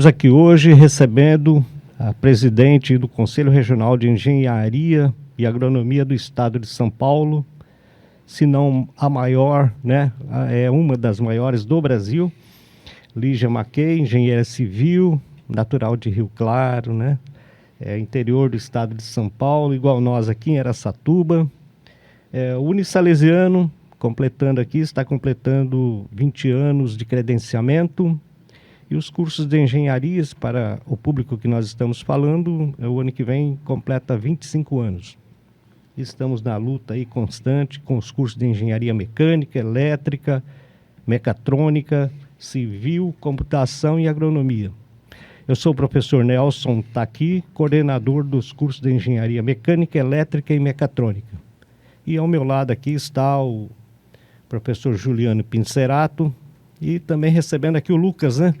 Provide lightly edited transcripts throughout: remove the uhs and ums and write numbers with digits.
estamos aqui hoje recebendo a presidente do Conselho Regional de Engenharia e Agronomia do Estado de São Paulo, se não a maior, né? É uma das maiores do Brasil, Lígia Mackey, engenheira civil, natural de Rio Claro, né? Interior do Estado de São Paulo, igual nós aqui em Araçatuba. Unisalesiano, está completando 20 anos de credenciamento. E os cursos de engenharias, para o público que nós estamos falando, o ano que vem completa 25 anos. Estamos na luta aí constante com os cursos de engenharia mecânica, elétrica, mecatrônica, civil, computação e agronomia. Eu sou o professor Nelson Taqui, coordenador dos cursos de engenharia mecânica, elétrica e mecatrônica. E ao meu lado aqui está o professor Juliano Pincerato e também recebendo aqui o Lucas, né?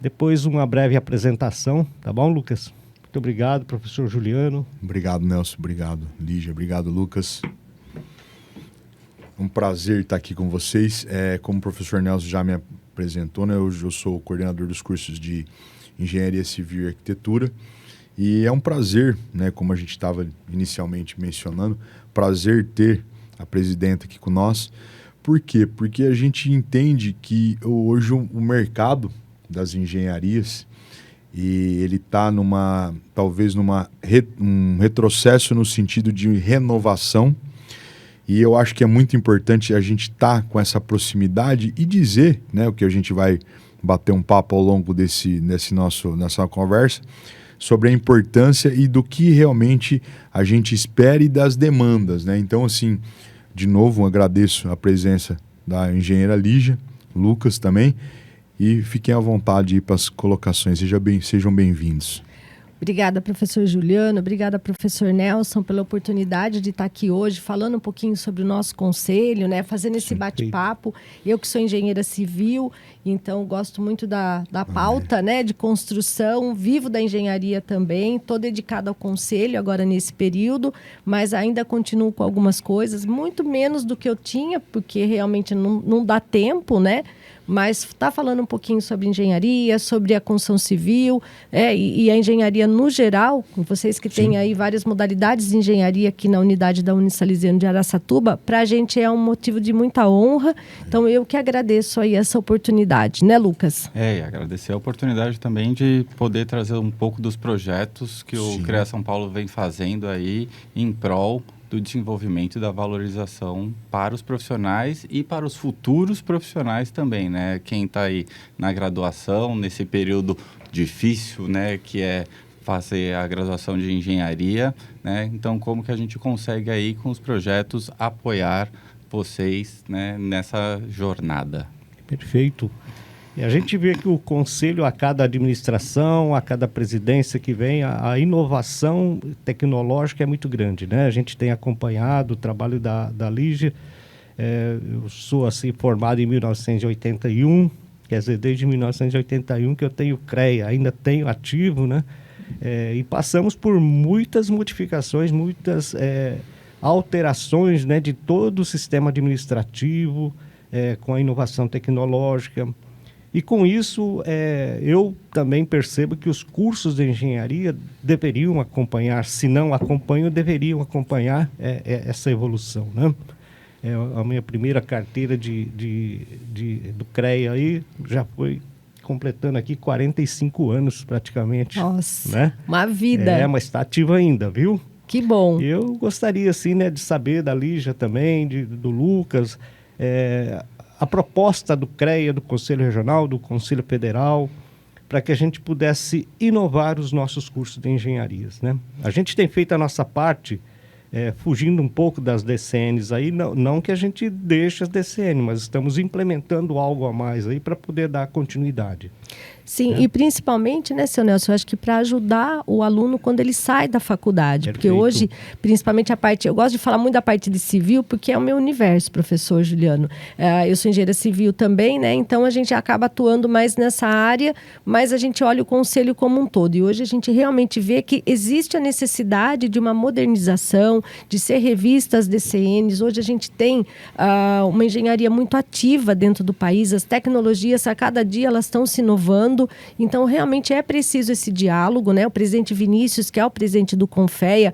Depois uma breve apresentação, tá bom, Lucas? Muito obrigado, professor Juliano. Obrigado, Nelson. Obrigado, Lígia. Obrigado, Lucas. Um prazer estar aqui com vocês. Como o professor Nelson já me apresentou, né, eu sou o coordenador dos cursos de Engenharia Civil e Arquitetura. E é um prazer, né, como a gente estava inicialmente mencionando, prazer ter a presidenta aqui com nós. Por quê? Porque a gente entende que hoje o mercado das engenharias, e ele está talvez um retrocesso no sentido de renovação, e eu acho que é muito importante a gente estar com essa proximidade e dizer, né, o que a gente vai bater um papo ao longo nessa conversa, sobre a importância e do que realmente a gente espera e das demandas, né? Então, assim, de novo, agradeço a presença da engenheira Lígia, Lucas também, e fiquem à vontade para as colocações. Sejam bem-vindos. Obrigada, professor Juliano. Obrigada, professor Nelson, pela oportunidade de estar aqui hoje falando um pouquinho sobre o nosso conselho, né? Fazendo esse bate-papo. Eu que sou engenheira civil, então gosto muito da pauta, né? De construção, vivo da engenharia também. Estou dedicada ao conselho agora nesse período, mas ainda continuo com algumas coisas, muito menos do que eu tinha, porque realmente não dá tempo, né? Mas está falando um pouquinho sobre engenharia, sobre a construção civil e a engenharia no geral, vocês que têm aí várias modalidades de engenharia aqui na unidade da Unisalesiano de Araçatuba, para a gente é um motivo de muita honra, então eu que agradeço aí essa oportunidade, né, Lucas? E agradecer a oportunidade também de poder trazer um pouco dos projetos que o CREA São Paulo vem fazendo aí em prol do desenvolvimento e da valorização para os profissionais e para os futuros profissionais também, né? Quem está aí na graduação, nesse período difícil, né? Que é fazer a graduação de engenharia, né? Então, como que a gente consegue aí com os projetos apoiar vocês, né, nessa jornada? Perfeito. E a gente vê que o Conselho, a cada administração, a cada presidência que vem, a inovação tecnológica é muito grande, né? A gente tem acompanhado o trabalho da Lígia. Eu sou assim, formado em 1981, quer dizer, desde 1981 que eu tenho CREA, ainda tenho ativo, né? E passamos por muitas modificações, muitas alterações, né, de todo o sistema administrativo, com a inovação tecnológica. E com isso, eu também percebo que os cursos de engenharia deveriam acompanhar, se não acompanham, deveriam acompanhar essa evolução, né? A minha primeira carteira do CREA aí já foi completando aqui 45 anos praticamente. Nossa, né? Uma vida. Mas está ativa ainda, viu? Que bom. Eu gostaria, assim, né, de saber da Lígia também, do Lucas, a proposta do CREA, do Conselho Regional, do Conselho Federal, para que a gente pudesse inovar os nossos cursos de engenharias, né? A gente tem feito a nossa parte, fugindo um pouco das DCNs aí, não que a gente deixe as DCN, mas estamos implementando algo a mais aí para poder dar continuidade. Sim, e principalmente, né, seu Nelson, eu acho que para ajudar o aluno quando ele sai da faculdade. Perfeito. Porque hoje, principalmente a parte... Eu gosto de falar muito da parte de civil, porque é o meu universo, professor Juliano. Eu sou engenheira civil também, né? Então, a gente acaba atuando mais nessa área, mas a gente olha o conselho como um todo. E hoje a gente realmente vê que existe a necessidade de uma modernização, de ser revista as DCNs. Hoje a gente tem uma engenharia muito ativa dentro do país. As tecnologias, a cada dia, elas estão se inovando. acontecendo. Então, realmente é preciso esse diálogo, né? O presidente Vinícius, que é o presidente do Confea,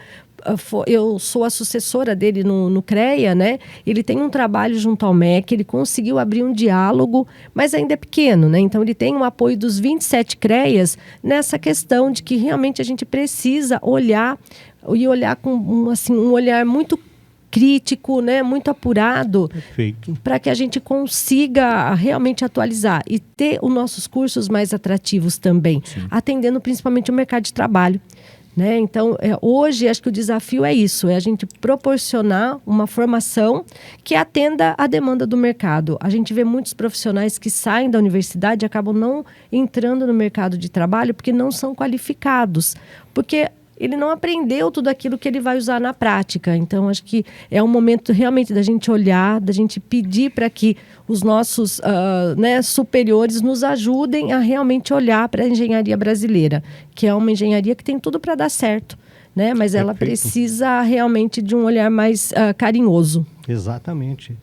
eu sou a sucessora dele no CREA, né? Ele tem um trabalho junto ao MEC, ele conseguiu abrir um diálogo, mas ainda é pequeno, né? Então, ele tem o apoio dos 27 CREAs nessa questão de que realmente a gente precisa olhar com um olhar muito crítico, né? Muito apurado, para que a gente consiga realmente atualizar e ter os nossos cursos mais atrativos também, atendendo principalmente o mercado de trabalho. Né? Então, hoje, acho que o desafio é isso, é a gente proporcionar uma formação que atenda à demanda do mercado. A gente vê muitos profissionais que saem da universidade e acabam não entrando no mercado de trabalho porque não são qualificados, porque ele não aprendeu tudo aquilo que ele vai usar na prática. Então, acho que é um momento realmente da gente olhar, da gente pedir para que os nossos superiores nos ajudem a realmente olhar para a engenharia brasileira, que é uma engenharia que tem tudo para dar certo, né? Mas ela precisa realmente de um olhar mais carinhoso. Exatamente.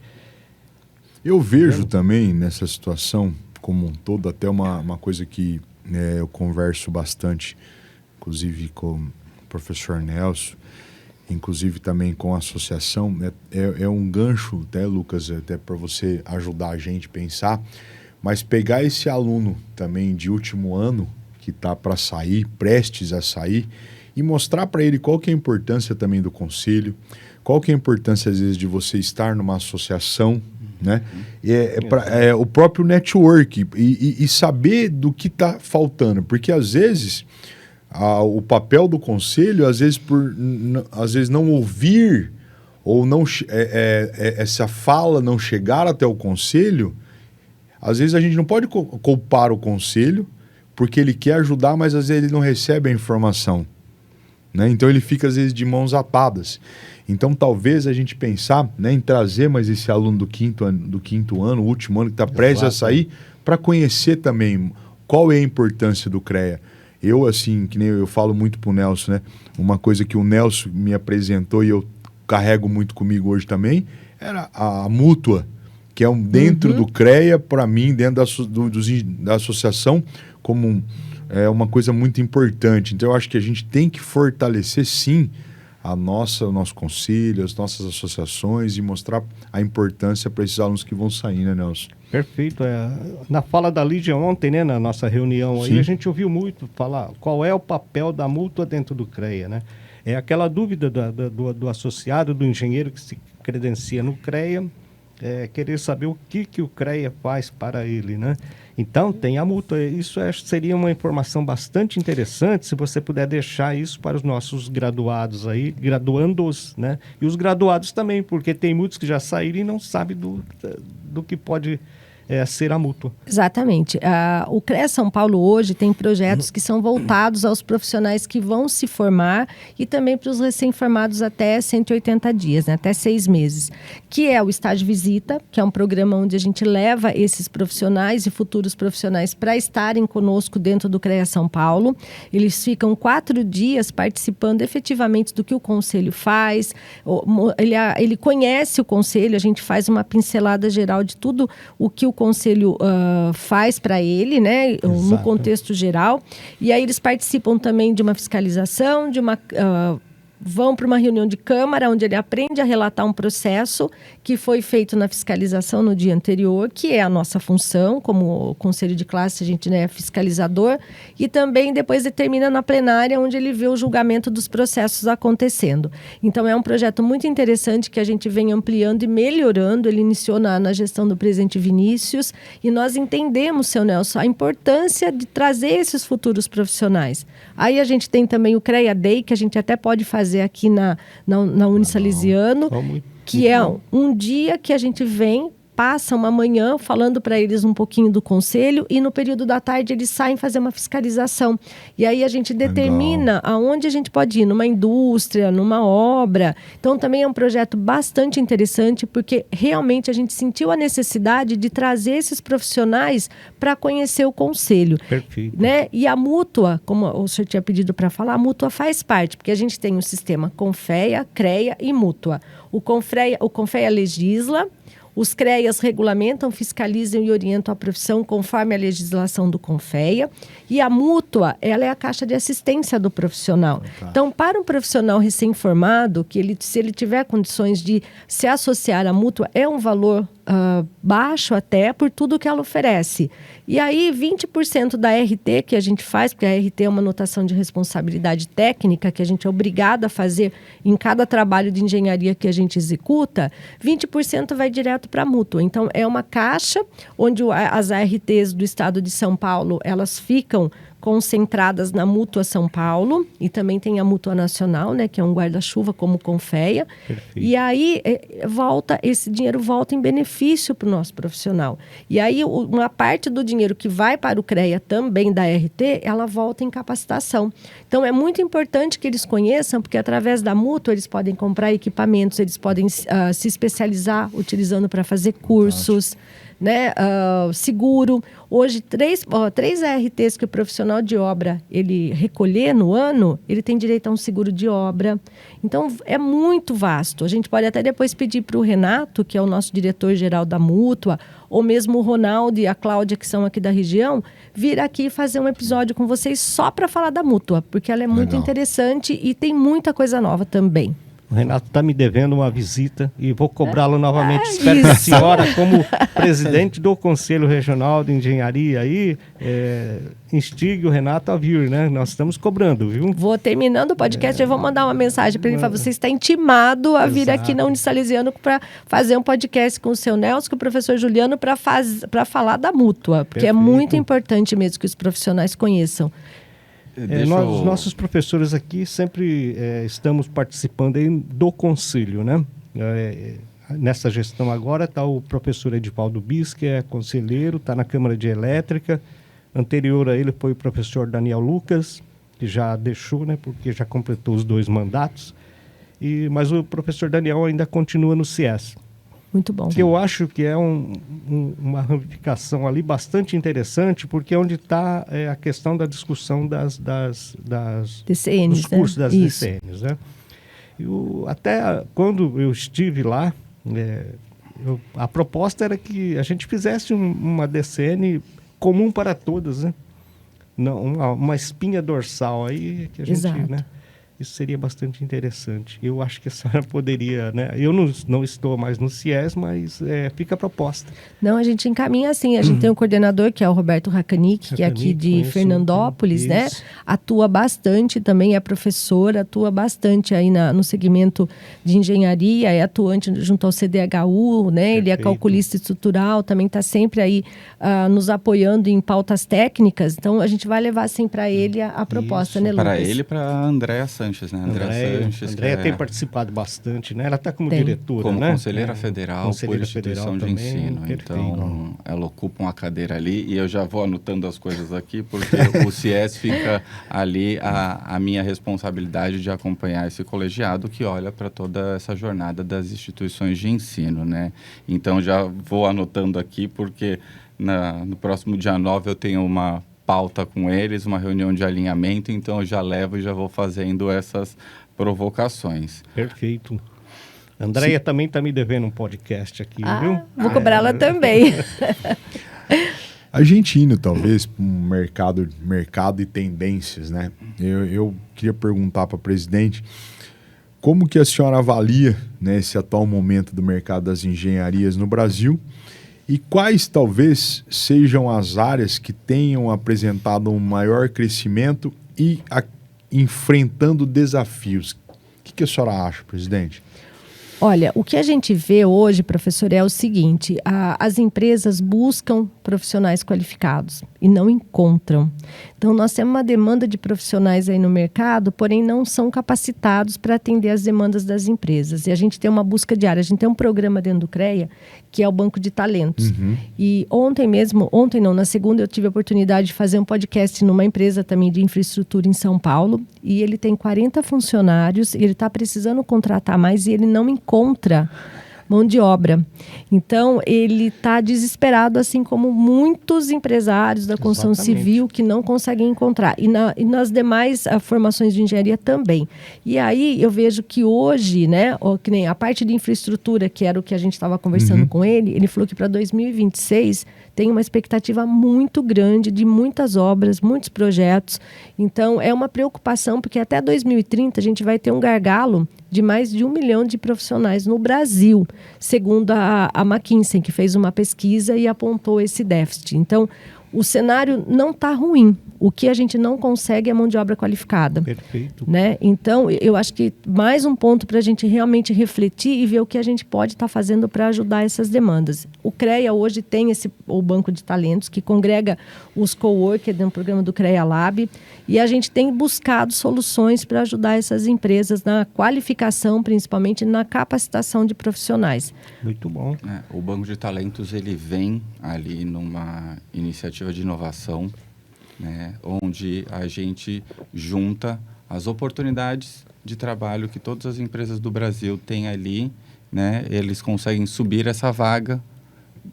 Eu vejo também nessa situação como um todo, até uma coisa que eu converso bastante, inclusive com o professor Nelson, inclusive também com a associação, é um gancho, até, Lucas, até para você ajudar a gente a pensar, mas pegar esse aluno também de último ano, que está para sair, prestes a sair, e mostrar para ele qual que é a importância também do conselho, qual que é a importância, às vezes, de você estar numa associação, né? O próprio network e saber do que está faltando, porque às vezes o papel do conselho, às vezes não ouvir ou não essa fala não chegar até o conselho, às vezes a gente não pode culpar o conselho porque ele quer ajudar, mas às vezes ele não recebe a informação, né? Então ele fica às vezes de mãos atadas. Então talvez a gente pensar, né, em trazer mais esse aluno do quinto ano, o último ano que está prestes a sair, para conhecer também qual é a importância do CREA. Eu, assim, que nem eu falo muito pro Nelson, né? Uma coisa que o Nelson me apresentou e eu carrego muito comigo hoje também, era a mútua, que é dentro do CREA, para mim, dentro da associação, como uma coisa muito importante. Então, eu acho que a gente tem que fortalecer, sim, o nosso conselho, as nossas associações e mostrar a importância para esses alunos que vão sair, né, Nelson? Perfeito. Na fala da Lídia ontem, né, na nossa reunião, aí, a gente ouviu muito falar qual é o papel da mútua dentro do CREA, né? É aquela dúvida do associado, do engenheiro que se credencia no CREA, querer saber o que o CREA faz para ele, né? Então, tem a mútua. Isso seria uma informação bastante interessante se você puder deixar isso para os nossos graduados aí, graduandos, né? E os graduados também, porque tem muitos que já saíram e não sabem do que pode ser a mútua. Exatamente. O CREA São Paulo hoje tem projetos que são voltados aos profissionais que vão se formar e também para os recém-formados até 180 dias, né? Até 6 meses, que é o estágio visita, que é um programa onde a gente leva esses profissionais e futuros profissionais para estarem conosco dentro do CREA São Paulo. Eles ficam 4 dias participando efetivamente do que o conselho faz. Ele conhece o conselho, a gente faz uma pincelada geral de tudo o que o conselho faz para ele, né, no contexto geral. E aí eles participam também de uma fiscalização, vão para uma reunião de câmara, onde ele aprende a relatar um processo que foi feito na fiscalização no dia anterior, que é a nossa função, como conselho de classe, a gente é fiscalizador, e também depois determina na plenária, onde ele vê o julgamento dos processos acontecendo. Então, é um projeto muito interessante que a gente vem ampliando e melhorando. Ele iniciou na gestão do presidente Vinícius, e nós entendemos, seu Nelson, a importância de trazer esses futuros profissionais. Aí a gente tem também o CREA Day, que a gente até pode fazer aqui na Unisalesiano, que é um dia que a gente vem, passa uma manhã falando para eles um pouquinho do conselho e no período da tarde eles saem fazer uma fiscalização. E aí a gente determina aonde a gente pode ir, numa indústria, numa obra. Então também é um projeto bastante interessante porque realmente a gente sentiu a necessidade de trazer esses profissionais para conhecer o conselho. Perfeito. Né? E a mútua, como o senhor tinha pedido para falar, a mútua faz parte, porque a gente tem o sistema Confea, CREA e mútua. O Confea legisla, Os CREAs regulamentam, fiscalizam e orientam a profissão conforme a legislação do CONFEA. E a mútua, ela é a caixa de assistência do profissional. Então, para um profissional recém-formado, se ele tiver condições de se associar à mútua, é um valor baixo até por tudo que ela oferece. E aí, 20% da RT que a gente faz, porque a RT é uma anotação de responsabilidade técnica que a gente é obrigado a fazer em cada trabalho de engenharia que a gente executa, 20% vai direto para a mútua. Então, é uma caixa onde as ARTs do estado de São Paulo, elas ficam concentradas na Mútua São Paulo, e também tem a Mútua Nacional, né, que é um guarda-chuva como CONFEA. Perfeito. E aí esse dinheiro volta em benefício para o nosso profissional. E aí uma parte do dinheiro que vai para o CREA também da RT, ela volta em capacitação. Então é muito importante que eles conheçam, porque através da mútua eles podem comprar equipamentos, eles podem se especializar utilizando para fazer cursos, né, seguro. Hoje, três ARTs que o profissional de obra ele recolher no ano, ele tem direito a um seguro de obra. Então, é muito vasto. A gente pode até depois pedir para o Renato, que é o nosso diretor-geral da Mútua, ou mesmo o Ronaldo e a Cláudia, que são aqui da região, vir aqui fazer um episódio com vocês só para falar da Mútua, porque ela é muito interessante e tem muita coisa nova também. O Renato está me devendo uma visita e vou cobrá-lo novamente. Espero que a senhora, como presidente do Conselho Regional de Engenharia, aí, instigue o Renato a vir, né? Nós estamos cobrando, viu? Vou terminando o podcast, eu vou mandar uma mensagem para ele. Você está intimado a vir aqui na Unisalesiano para fazer um podcast com o seu Nelson, com o professor Juliano, para falar da mútua, porque Perfeito. É muito importante mesmo que os profissionais conheçam. Os nossos professores aqui sempre estamos participando aí do conselho, né? Nessa gestão agora está o professor Edivaldo Bis, que é conselheiro, está na Câmara de Elétrica. Anterior a ele foi o professor Daniel Lucas, que já deixou, né? Porque já completou os 2 mandatos. Mas o professor Daniel ainda continua no CIES. Muito bom. Que eu acho que é uma ramificação ali bastante interessante, porque é onde está a questão da discussão das DCNs, dos cursos, né? das DCNs. Né? Até quando eu estive lá, a proposta era que a gente fizesse uma DCN comum para todas, né? Não, uma espinha dorsal aí que a gente... Exato. Né? Isso seria bastante interessante. Eu acho que a senhora poderia, né? Eu não estou mais no CIES, mas fica a proposta. Não, a gente encaminha assim. A gente tem um coordenador, que é o Roberto Racanic, que é aqui de Fernandópolis, né? Atua bastante também, é professor, atua bastante aí no segmento de engenharia, é atuante junto ao CDHU, né? Perfeito. Ele é calculista estrutural, também está sempre aí nos apoiando em pautas técnicas. Então, a gente vai levar assim para ele a proposta, né, Lucas? Para ele e para a Andréa Sanches, né? Andréa tem participado bastante, né? Ela está como diretora, como né? conselheira federal por instituição de ensino. Perfeito. Então, ela ocupa uma cadeira ali e eu já vou anotando as coisas aqui, porque o CIES fica ali a minha responsabilidade de acompanhar esse colegiado que olha para toda essa jornada das instituições de ensino, né? Então, já vou anotando aqui, porque no próximo dia 9 eu tenho uma pauta com eles, uma reunião de alinhamento, então eu já levo e já vou fazendo essas provocações. Perfeito. Andréia também está me devendo um podcast aqui, viu? Vou cobrá-la também. A gente indo, talvez, para um mercado e tendências, né? Eu queria perguntar para a presidente como que a senhora avalia, né, esse atual momento do mercado das engenharias no Brasil e quais talvez sejam as áreas que tenham apresentado um maior crescimento e enfrentando desafios. O que a senhora acha, presidente? Olha, o que a gente vê hoje, professor, é o seguinte: as empresas buscam profissionais qualificados e não encontram. Então, nós temos uma demanda de profissionais aí no mercado, porém não são capacitados para atender as demandas das empresas. E a gente tem uma busca diária. A gente tem um programa dentro do CREA, que é o Banco de Talentos. E na segunda, eu tive a oportunidade de fazer um podcast numa empresa também de infraestrutura em São Paulo. E ele tem 40 funcionários, e ele está precisando contratar mais e ele não encontra mão de obra. Então, ele está desesperado, assim como muitos empresários da construção civil que não conseguem encontrar. E nas demais formações de engenharia também. E aí, eu vejo que hoje, né, que nem a parte de infraestrutura, que era o que a gente estava conversando com ele falou que para 2026 tem uma expectativa muito grande de muitas obras, muitos projetos. Então, é uma preocupação, porque até 2030 a gente vai ter um gargalo de mais de 1 milhão de profissionais no Brasil, segundo a McKinsey, que fez uma pesquisa e apontou esse déficit. Então, o cenário não está ruim. O que a gente não consegue é mão de obra qualificada. Perfeito. Né? Então, eu acho que mais um ponto para a gente realmente refletir e ver o que a gente pode estar fazendo para ajudar essas demandas. O CREA hoje tem o Banco de Talentos, que congrega os coworkers no programa do CREA Lab, e a gente tem buscado soluções para ajudar essas empresas na qualificação, principalmente na capacitação de profissionais. Muito bom. O Banco de Talentos, ele vem ali numa iniciativa de inovação, né, onde a gente junta as oportunidades de trabalho que todas as empresas do Brasil têm ali, né, eles conseguem subir essa vaga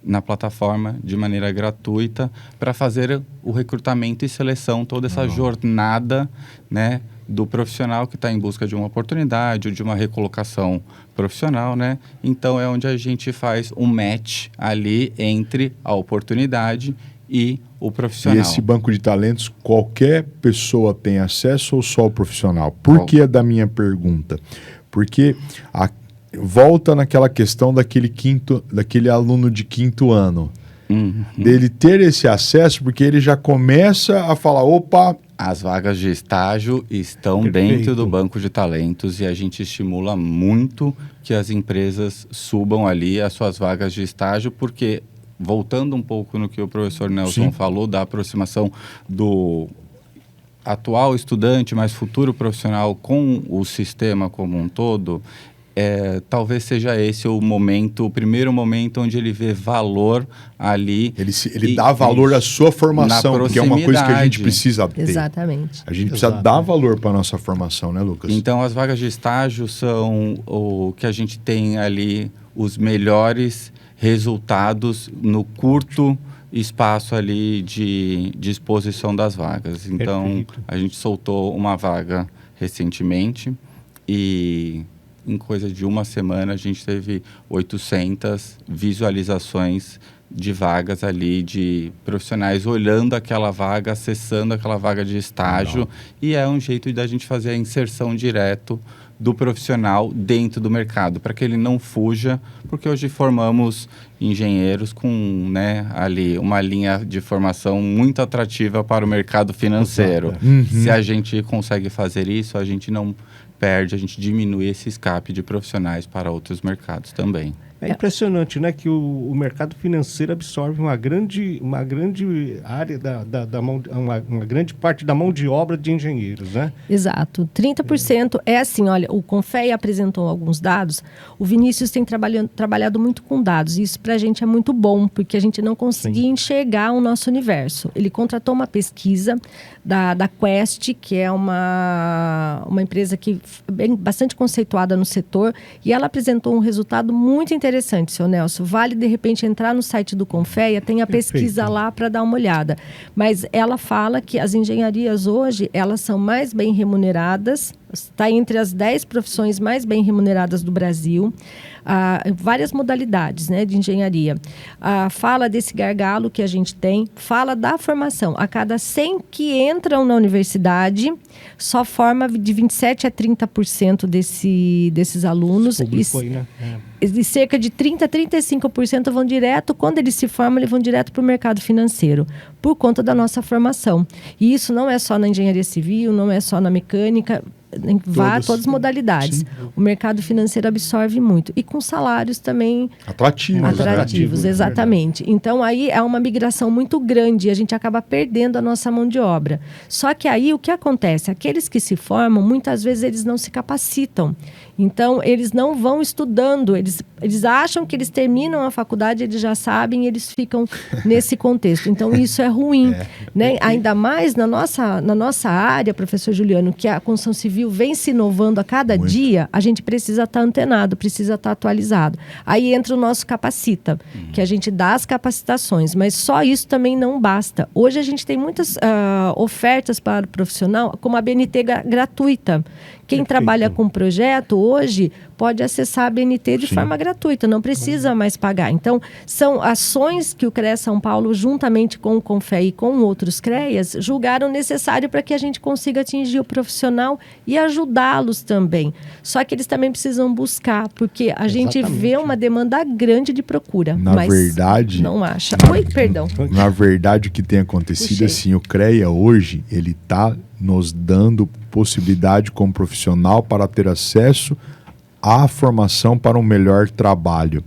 na plataforma de maneira gratuita para fazer o recrutamento e seleção, toda essa jornada, né, do profissional que está em busca de uma oportunidade ou de uma recolocação profissional, né? Então, é onde a gente faz um match ali entre a oportunidade e o profissional. E esse banco de talentos, qualquer pessoa tem acesso ou só o profissional? Por que é da minha pergunta? Porque volta naquela questão daquele aluno de 5º ano. Dele ter esse acesso, porque ele já começa a falar, opa... As vagas de estágio estão dentro do banco de talentos e a gente estimula muito que as empresas subam ali as suas vagas de estágio, porque, voltando um pouco no que o professor Nelson falou, da aproximação do atual estudante, mas futuro profissional com o sistema como um todo, talvez seja esse o primeiro momento onde ele vê valor ali. Ele dá valor à sua formação, que é uma coisa que a gente precisa ter. Exatamente. A gente precisa dar valor para a nossa formação, né, Lucas? Então, as vagas de estágio são o que a gente tem ali, os melhores resultados no curto espaço ali de exposição das vagas. Então, a gente soltou uma vaga recentemente e... em coisa de uma semana, a gente teve 800 visualizações de vagas ali, de profissionais olhando aquela vaga, acessando aquela vaga de estágio. E é um jeito da gente fazer a inserção direto do profissional dentro do mercado, para que ele não fuja, porque hoje formamos engenheiros com, né, ali uma linha de formação muito atrativa para o mercado financeiro. Se a gente consegue fazer isso, a gente não perde, a gente diminui esse escape de profissionais para outros mercados também. É impressionante, né, que o mercado financeiro absorve uma grande área uma grande parte da mão de obra de engenheiros, né? Exato. 30% é assim, olha, o Confea apresentou alguns dados, o Vinícius tem trabalhado muito com dados, e isso para a gente é muito bom, porque a gente não conseguia enxergar o nosso universo. Ele contratou uma pesquisa da Quest, que é uma empresa que é bastante conceituada no setor, e ela apresentou um resultado muito interessante, seu Nelson. Vale, de repente, entrar no site do Confea, tem a pesquisa lá para dar uma olhada. Mas ela fala que as engenharias hoje, elas são mais bem remuneradas, está entre as 10 profissões mais bem remuneradas do Brasil, várias modalidades, né, de engenharia. Fala desse gargalo que a gente tem, fala da formação. A cada 100 que entram na universidade, só forma de 27% a 30% desses alunos. E cerca de 30% a 35% vão direto, quando eles se formam, eles vão direto para o mercado financeiro, por conta da nossa formação. E isso não é só na engenharia civil, não é só na mecânica, em todas as modalidades. Sim. O mercado financeiro absorve muito. E com salários também atrativos, exatamente. Então, aí é uma migração muito grande e a gente acaba perdendo a nossa mão de obra. Só que aí, o que acontece? Aqueles que se formam, muitas vezes eles não se capacitam. Então, eles não vão estudando, eles acham que eles terminam a faculdade, eles já sabem, eles ficam nesse contexto. Então, isso é ruim. Né? Ainda mais na nossa área, professor Juliano, que a construção civil vem se inovando a cada dia, a gente precisa estar antenado, precisa estar atualizado. Aí entra o nosso capacita, que a gente dá as capacitações, mas só isso também não basta. Hoje a gente tem muitas ofertas para o profissional, como a BNT gratuita. Quem trabalha com projeto hoje pode acessar a BNT de forma gratuita, não precisa mais pagar. Então, são ações que o CREA São Paulo, juntamente com o CONFEA e com outros CREAs, julgaram necessário para que a gente consiga atingir o profissional e ajudá-los também. Só que eles também precisam buscar, porque a gente vê uma demanda grande de procura, mas verdade, não acha. Oi, perdão. Na verdade, o que tem acontecido assim, o CREA hoje, ele está nos dando possibilidade como profissional para ter acesso à formação para um melhor trabalho.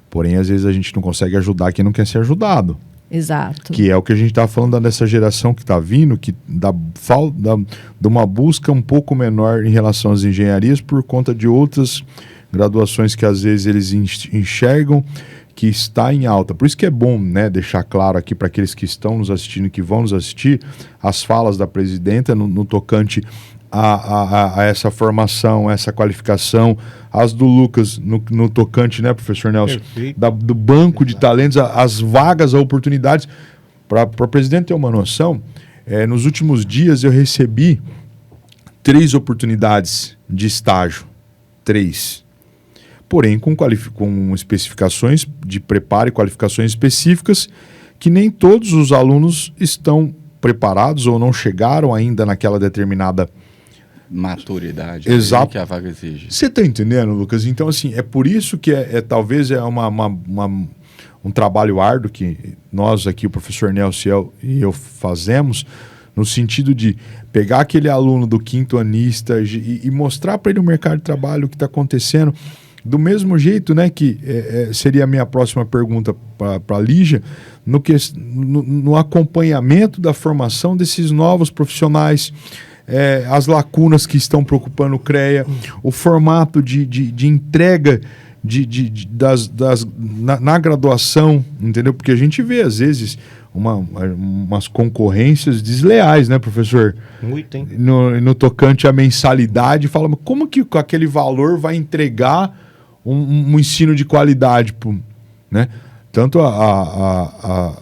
Porém, às vezes a gente não consegue ajudar quem não quer ser ajudado. Exato. Que é o que a gente está falando dessa geração que está vindo, que de uma busca um pouco menor em relação às engenharias por conta de outras graduações que às vezes eles enxergam que está em alta. Por isso que é bom, né, deixar claro aqui para aqueles que estão nos assistindo e que vão nos assistir, as falas da presidenta no tocante a essa formação, essa qualificação, as do Lucas no tocante, né, professor Nelson, do banco de talentos, as vagas, as oportunidades. Para o presidente ter uma noção, nos últimos dias eu recebi 3 oportunidades de estágio. 3. Porém, com especificações de preparo e qualificações específicas que nem todos os alunos estão preparados ou não chegaram ainda naquela determinada maturidade que a vaga exige. Você está entendendo, Lucas? Então, assim, é por isso que talvez um trabalho árduo que nós aqui, o professor Nelson e eu fazemos, no sentido de pegar aquele aluno do quinto anista e mostrar para ele o mercado de trabalho, o que está acontecendo. Do mesmo jeito, né, que seria a minha próxima pergunta para a Lígia, no acompanhamento da formação desses novos profissionais, as lacunas que estão preocupando o CREA, o formato de entrega na graduação, entendeu? Porque a gente vê, às vezes, umas concorrências desleais, né, professor? Muito, hein? No tocante à mensalidade, fala, mas como que com aquele valor vai entregar um ensino de qualidade, né? Tanto a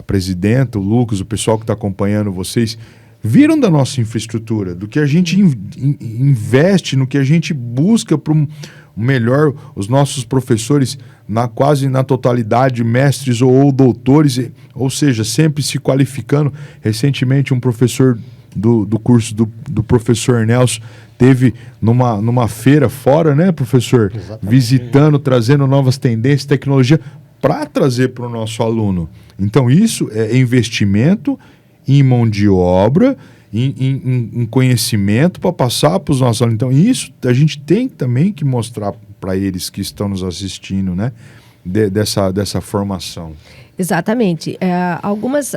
presidenta, o Lucas, o pessoal que está acompanhando vocês, viram da nossa infraestrutura, do que a gente investe, no que a gente busca para um melhor, os nossos professores, quase na totalidade, mestres ou doutores, ou seja, sempre se qualificando. Recentemente, um professor do curso do professor Nelson teve numa feira fora, né, professor? Exatamente. Visitando, trazendo novas tendências, tecnologia, para trazer para o nosso aluno. Então, isso é investimento em mão de obra, em conhecimento para passar para os nossos alunos. Então, isso a gente tem também que mostrar para eles que estão nos assistindo, né, dessa formação. Exatamente. Algumas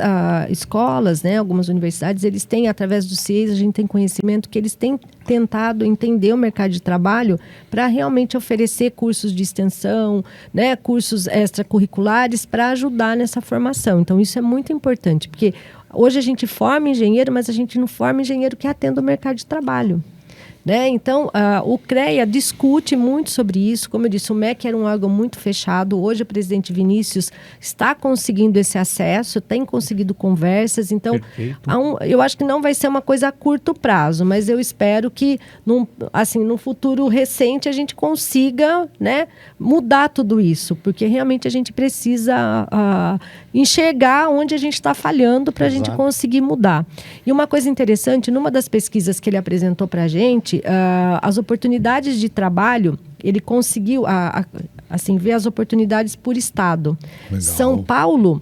escolas, né, algumas universidades, eles têm, através do CIES, a gente tem conhecimento que eles têm tentado entender o mercado de trabalho para realmente oferecer cursos de extensão, né, cursos extracurriculares para ajudar nessa formação. Então, isso é muito importante, porque hoje a gente forma engenheiro, mas a gente não forma engenheiro que atenda o mercado de trabalho. Né? Então, o CREA discute muito sobre isso. Como eu disse, o MEC era um órgão muito fechado. Hoje, o presidente Vinícius está conseguindo esse acesso, tem conseguido conversas. Então, eu acho que não vai ser uma coisa a curto prazo, mas eu espero que, num futuro recente, a gente consiga, né, mudar tudo isso, porque realmente a gente precisa enxergar onde a gente está falhando para a gente conseguir mudar. E uma coisa interessante, numa das pesquisas que ele apresentou para a gente, as oportunidades de trabalho, ele conseguiu ver as oportunidades por estado. Legal. São Paulo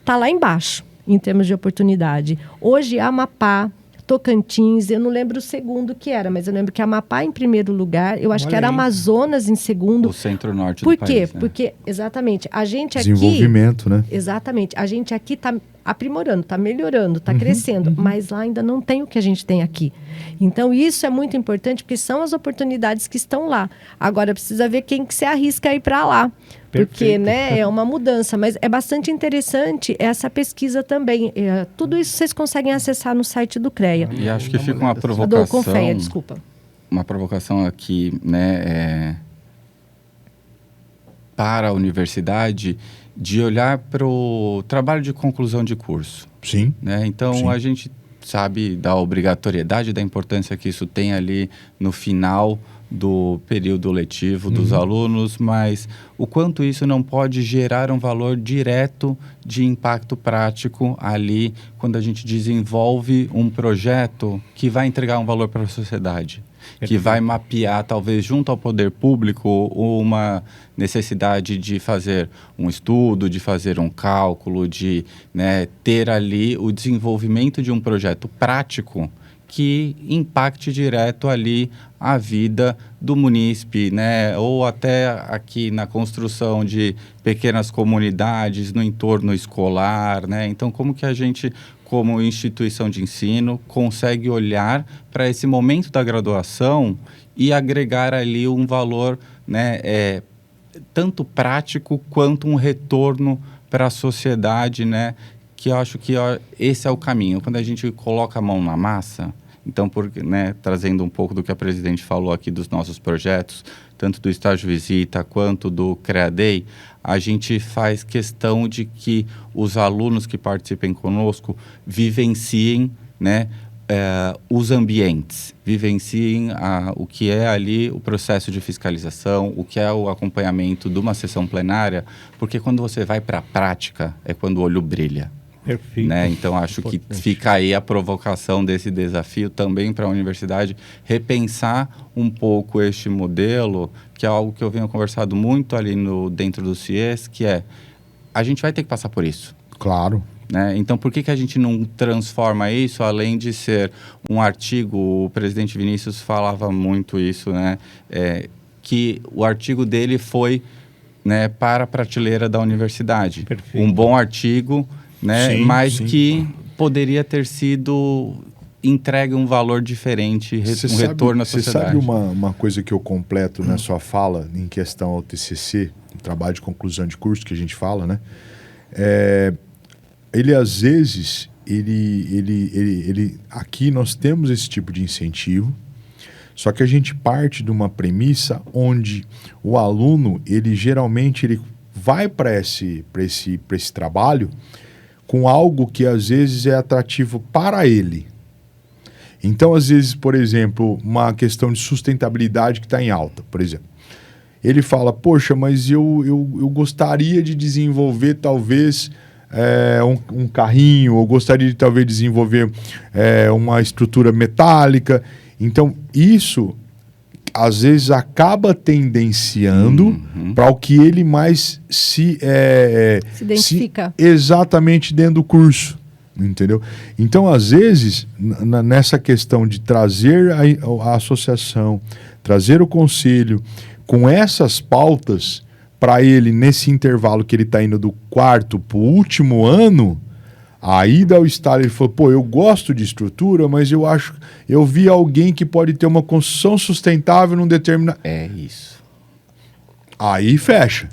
está lá embaixo, em termos de oportunidade. Hoje, Amapá, Tocantins, eu não lembro o segundo que era, mas eu lembro que Amapá em primeiro lugar, eu acho que era Amazonas em segundo. O centro-norte do país. Por quê? Né? Porque, exatamente, a gente aqui... Desenvolvimento, né? Exatamente. A gente aqui está aprimorando, está melhorando, está crescendo, mas lá ainda não tem o que a gente tem aqui. Então, isso é muito importante, porque são as oportunidades que estão lá. Agora, precisa ver quem que se arrisca a ir para lá. Porque, né, é uma mudança, mas é bastante interessante essa pesquisa também. Tudo isso vocês conseguem acessar no site do CREA. E acho que fica uma provocação... Do Confeia, desculpa. Uma provocação aqui, né, para a universidade, de olhar para o trabalho de conclusão de curso. Sim. Né? Então, Sim. A gente sabe da obrigatoriedade, da importância que isso tem ali no final do período letivo dos alunos, mas o quanto isso não pode gerar um valor direto de impacto prático ali quando a gente desenvolve um projeto que vai entregar um valor para a sociedade. Que vai mapear, talvez, junto ao poder público, uma necessidade de fazer um estudo, de fazer um cálculo, de, né, ter ali o desenvolvimento de um projeto prático que impacte direto ali a vida do munícipe, né? Ou até aqui na construção de pequenas comunidades no entorno escolar, né? Então, como que a gente, como instituição de ensino, consegue olhar para esse momento da graduação e agregar ali um valor, né, tanto prático quanto um retorno para a sociedade, né? Que eu acho que esse é o caminho. Quando a gente coloca a mão na massa, então, né, trazendo um pouco do que a presidente falou aqui dos nossos projetos, tanto do Estágio Visita quanto do CREADEI, a gente faz questão de que os alunos que participem conosco vivenciem, né, os ambientes, vivenciem o que é ali o processo de fiscalização, o que é o acompanhamento de uma sessão plenária, porque quando você vai para a prática é quando o olho brilha. Perfeito. Né? Então, acho que fica aí a provocação desse desafio também para a universidade repensar um pouco este modelo, que é algo que eu venho conversado muito ali dentro do CIES, que é, a gente vai ter que passar por isso. Claro. Né? Então, por que a gente não transforma isso, além de ser um artigo, o presidente Vinícius falava muito isso, né? Que o artigo dele foi, né, para a prateleira da universidade. Perfeito. Um bom artigo, né? Sim, mas sim. que poderia ter sido entregue um valor diferente, retorno à sociedade. Você sabe uma coisa que eu completo na sua fala em questão ao TCC, o trabalho de conclusão de curso que a gente fala, né? Ele às vezes, aqui nós temos esse tipo de incentivo, só que a gente parte de uma premissa onde o aluno, geralmente vai para esse trabalho com algo que às vezes é atrativo para ele. Então, às vezes, por exemplo, uma questão de sustentabilidade que está em alta, por exemplo. Ele fala, poxa, mas eu gostaria de desenvolver talvez um carrinho, ou gostaria de talvez desenvolver uma estrutura metálica. Então, isso às vezes acaba tendenciando para o que ele mais se identifica. Exatamente dentro do curso, entendeu? Então, às vezes, nessa questão de trazer a associação, trazer o conselho com essas pautas para ele, nesse intervalo que ele está indo do 4º para o último ano, aí dá o estalo, ele falou, pô, eu gosto de estrutura, mas eu vi alguém que pode ter uma construção sustentável num determinado... É isso. Aí fecha.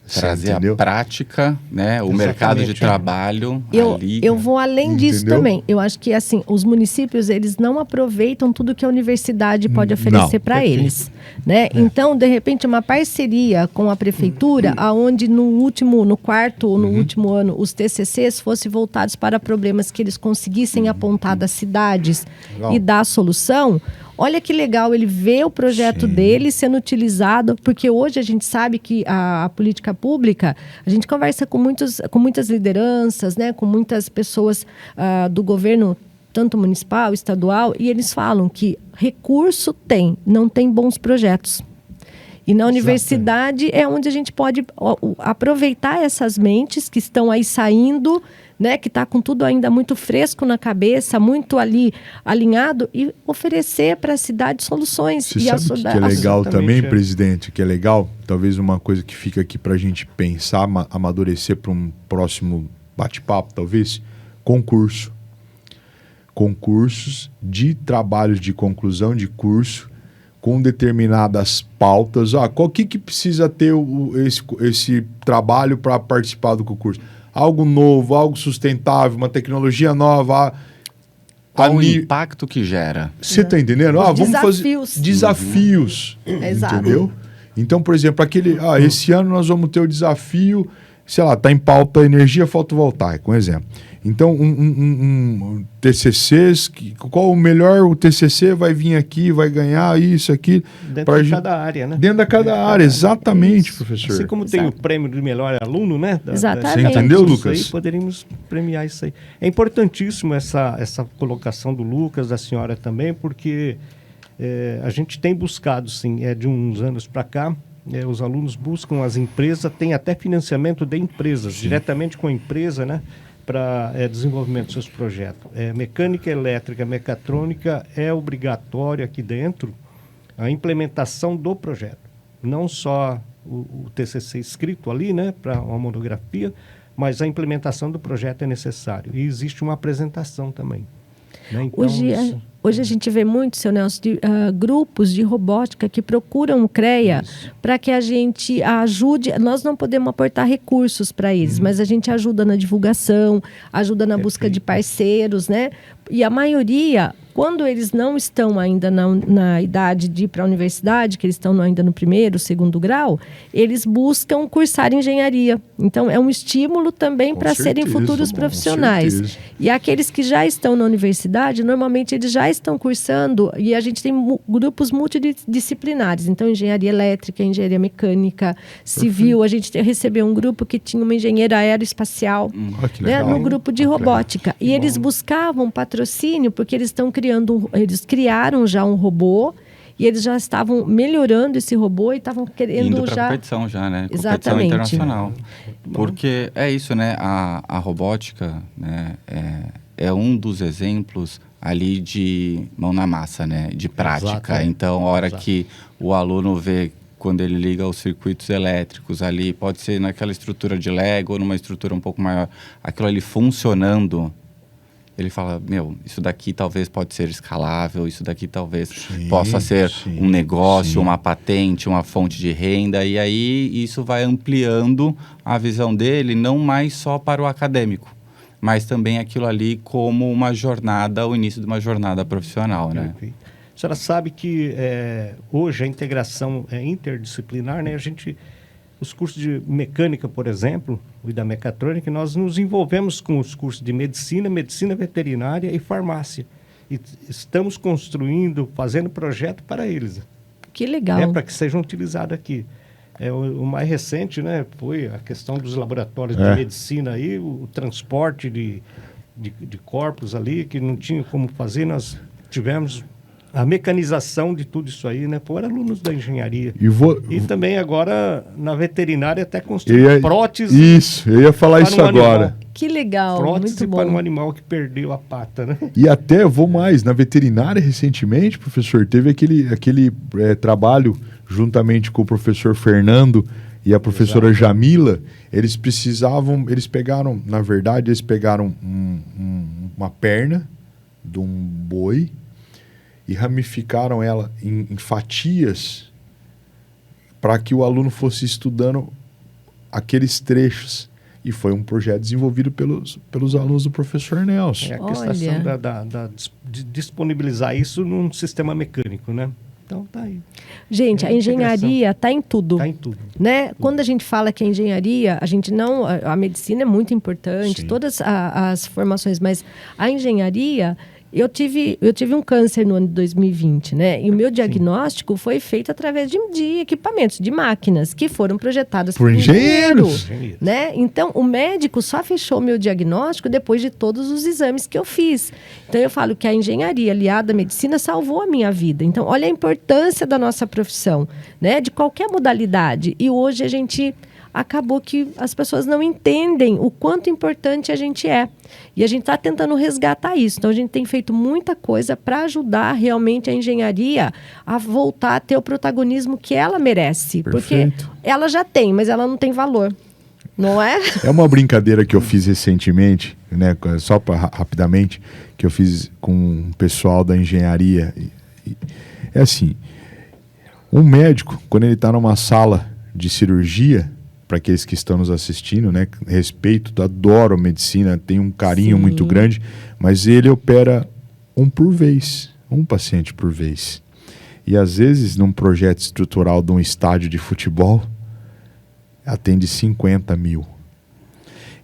Trazer a prática, né? O mercado de trabalho ali. Eu vou além disso Entendeu? também. Eu acho que, assim, os municípios, eles não aproveitam tudo que a universidade pode oferecer para eles, né? Então, de repente, uma parceria com a prefeitura, aonde no 4º ou no último ano, os TCCs fossem voltados para problemas que eles conseguissem apontar das cidades e dar solução. Olha que legal, ele vê o projeto dele sendo utilizado, porque hoje a gente sabe que a política pública, a gente conversa com muitas lideranças, né, com muitas pessoas do governo, tanto municipal, estadual, e eles falam que recurso tem, não tem bons projetos. E na universidade é onde a gente pode aproveitar essas mentes que estão aí saindo, né, que está com tudo ainda muito fresco na cabeça, muito ali alinhado, e oferecer para a cidade soluções. Você sabe que é legal também, presidente, que é legal? Talvez uma coisa que fica aqui para a gente pensar, amadurecer para um próximo bate-papo, talvez, concursos de trabalhos de conclusão de curso com determinadas pautas. Qual que precisa ter esse trabalho para participar do concurso? Algo novo, algo sustentável, uma tecnologia nova. Qual o impacto que gera? Você está entendendo? Vamos desafios. fazer desafios. Exato. Entendeu? Então, por exemplo, esse ano nós vamos ter o desafio, sei lá, está em pauta energia fotovoltaica, um exemplo. Então, um TCCs, qual o melhor o TCC vai vir aqui, vai ganhar isso, aqui. Dentro de cada área, né? Dentro de cada área, exatamente, professor. Assim como tem o prêmio do melhor aluno, né? Exatamente. Você entendeu, Lucas? Aí, poderíamos premiar isso aí. É importantíssimo essa colocação do Lucas, da senhora também, porque a gente tem buscado, sim, de uns anos para cá, os alunos buscam as empresas, tem até financiamento de empresas, diretamente com a empresa, né? Para desenvolvimento dos seus projetos. Mecânica elétrica, mecatrônica, é obrigatório aqui dentro a implementação do projeto. Não só o TCC escrito ali, né, para uma monografia, mas a implementação do projeto é necessário. E existe uma apresentação também. Né? Então, Hoje a gente vê muito, seu Nelson, grupos de robótica que procuram o CREA para que a gente ajude. Nós não podemos aportar recursos para eles, mas a gente ajuda na divulgação, ajuda na busca de parceiros, né? E a maioria, quando eles não estão ainda na idade de ir para a universidade, que eles estão ainda no primeiro, segundo grau, eles buscam cursar engenharia. Então, é um estímulo também para serem futuros profissionais. E aqueles que já estão na universidade, normalmente eles já estão cursando, e a gente tem grupos multidisciplinares. Então, engenharia elétrica, engenharia mecânica, civil. A gente recebeu um grupo que tinha uma engenheira aeroespacial, né, no grupo de robótica. E eles buscavam patrocínio porque eles criaram já um robô e eles já estavam melhorando esse robô e estavam querendo indo pra competição já, né? Exatamente. Competição internacional. Porque é isso, né? A robótica, né? É um dos exemplos ali de mão na massa, né? De prática. Então, a hora que o aluno vê, quando ele liga os circuitos elétricos ali, pode ser naquela estrutura de Lego ou numa estrutura um pouco maior, aquilo ali funcionando, ele fala, isso daqui talvez pode ser escalável, isso daqui talvez possa ser um negócio, uma patente, uma fonte de renda, e aí isso vai ampliando a visão dele, não mais só para o acadêmico, mas também aquilo ali como uma jornada, o início de uma jornada profissional, né? A senhora sabe que hoje a integração é interdisciplinar, né? Os cursos de mecânica, por exemplo, e da mecatrônica, nós nos envolvemos com os cursos de medicina veterinária e farmácia. E estamos construindo, fazendo projeto para eles. Que legal. Para que sejam utilizados aqui. O mais recente, né, foi a questão dos laboratórios de medicina aí, o transporte de corpos ali, que não tinha como fazer, nós tivemos a mecanização de tudo isso aí, né? Por alunos da engenharia. E também agora, na veterinária, até construir prótese. Isso, eu ia falar isso agora. Animal. Que legal, prótese muito bom. para um animal que perdeu a pata, né? E até, eu vou mais, na veterinária, recentemente, professor, teve aquele trabalho, juntamente com o professor Fernando e a professora Jamila, eles pegaram uma perna de um boi, e ramificaram ela em fatias para que o aluno fosse estudando aqueles trechos. E foi um projeto desenvolvido pelos alunos do professor Nelson. A questão de disponibilizar isso num sistema mecânico, né? Então, tá aí. Gente, a engenharia está em tudo. Está em tudo. Né? Quando a gente fala que a engenharia, a medicina é muito importante, todas as formações, mas a engenharia... Eu tive um câncer no ano de 2020, né? E o meu diagnóstico foi feito através de equipamentos, de máquinas, que foram projetadas por engenheiros, né? Então, o médico só fechou o meu diagnóstico depois de todos os exames que eu fiz. Então, eu falo que a engenharia aliada à medicina salvou a minha vida. Então, olha a importância da nossa profissão, né? De qualquer modalidade. E hoje acabou que as pessoas não entendem o quanto importante a gente é. E a gente está tentando resgatar isso. Então, a gente tem feito muita coisa para ajudar realmente a engenharia a voltar a ter o protagonismo que ela merece. Perfeito. Porque ela já tem, mas ela não tem valor. Não é? É uma brincadeira que eu fiz recentemente, né? Só rapidamente, que eu fiz com o pessoal da engenharia. É assim, um médico, quando ele está numa sala de cirurgia, para aqueles que estão nos assistindo, né? Respeito, adoro medicina, tenho um carinho muito grande, mas ele opera um por vez, um paciente por vez. E às vezes, num projeto estrutural de um estádio de futebol, atende 50 mil.